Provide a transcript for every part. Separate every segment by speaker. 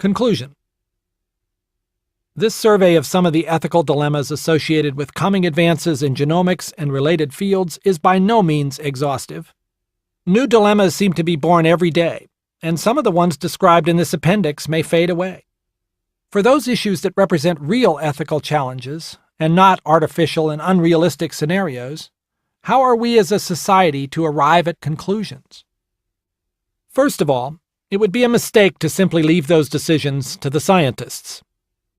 Speaker 1: Conclusion. This survey of some of the ethical dilemmas associated with coming advances in genomics and related fields is by no means exhaustive. New dilemmas seem to be born every day, and some of the ones described in this appendix may fade away. For those issues that represent real ethical challenges, and not artificial and unrealistic scenarios, how are we as a society to arrive at conclusions? First of all, it would be a mistake to simply leave those decisions to the scientists.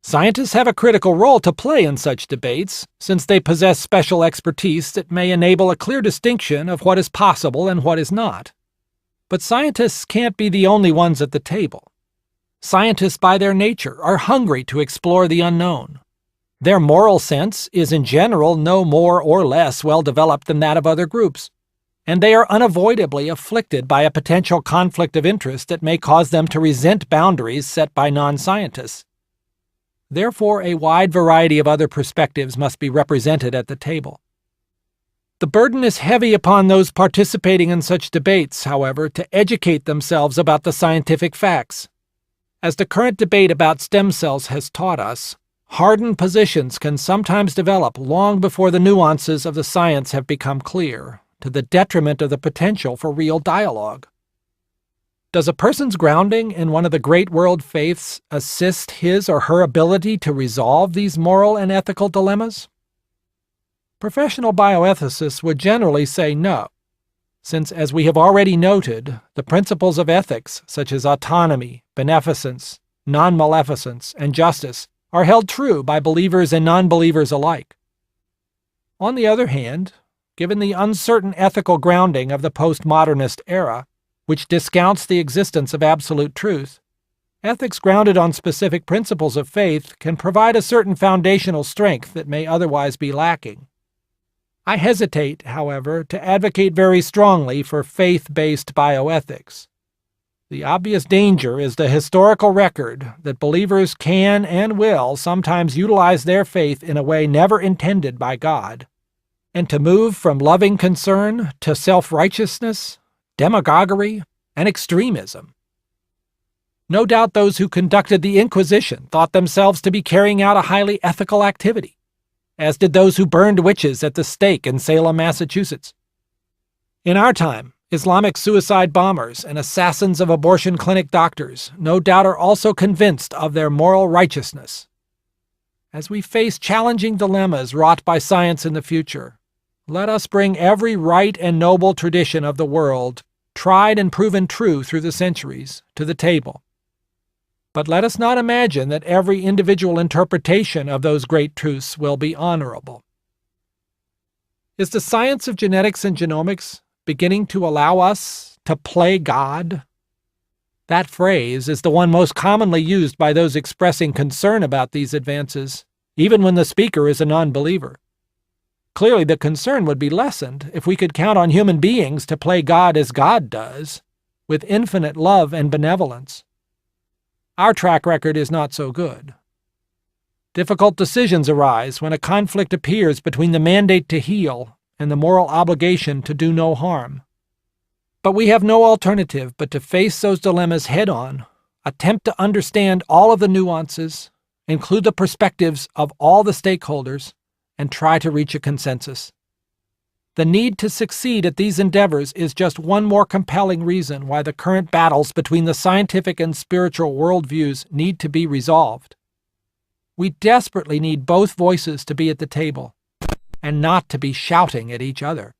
Speaker 1: Scientists have a critical role to play in such debates, since they possess special expertise that may enable a clear distinction of what is possible and what is not. But scientists can't be the only ones at the table. Scientists, by their nature, are hungry to explore the unknown. Their moral sense is in general no more or less well-developed than that of other groups, and they are unavoidably afflicted by a potential conflict of interest that may cause them to resent boundaries set by non-scientists. Therefore, a wide variety of other perspectives must be represented at the table. The burden is heavy upon those participating in such debates, however, to educate themselves about the scientific facts. As the current debate about stem cells has taught us, hardened positions can sometimes develop long before the nuances of the science have become clear, to the detriment of the potential for real dialogue. Does a person's grounding in one of the great world faiths assist his or her ability to resolve these moral and ethical dilemmas? Professional bioethicists would generally say no, since, as we have already noted, the principles of ethics, such as autonomy, beneficence, non-maleficence, and justice, are held true by believers and non-believers alike. On the other hand, given the uncertain ethical grounding of the postmodernist era, which discounts the existence of absolute truth, ethics grounded on specific principles of faith can provide a certain foundational strength that may otherwise be lacking. I hesitate, however, to advocate very strongly for faith-based bioethics. The obvious danger is the historical record that believers can and will sometimes utilize their faith in a way never intended by God, and to move from loving concern to self-righteousness, demagoguery, and extremism. No doubt those who conducted the Inquisition thought themselves to be carrying out a highly ethical activity, as did those who burned witches at the stake in Salem, Massachusetts. In our time, Islamic suicide bombers and assassins of abortion clinic doctors no doubt are also convinced of their moral righteousness. As we face challenging dilemmas wrought by science in the future, let us bring every right and noble tradition of the world, tried and proven true through the centuries, to the table. But let us not imagine that every individual interpretation of those great truths will be honorable. Is the science of genetics and genomics beginning to allow us to play God? That phrase is the one most commonly used by those expressing concern about these advances, even when the speaker is a non-believer. Clearly, the concern would be lessened if we could count on human beings to play God as God does, with infinite love and benevolence. Our track record is not so good. Difficult decisions arise when a conflict appears between the mandate to heal and the moral obligation to do no harm. But we have no alternative but to face those dilemmas head-on, attempt to understand all of the nuances, include the perspectives of all the stakeholders, and try to reach a consensus. The need to succeed at these endeavors is just one more compelling reason why the current battles between the scientific and spiritual worldviews need to be resolved. We desperately need both voices to be at the table, and not to be shouting at each other.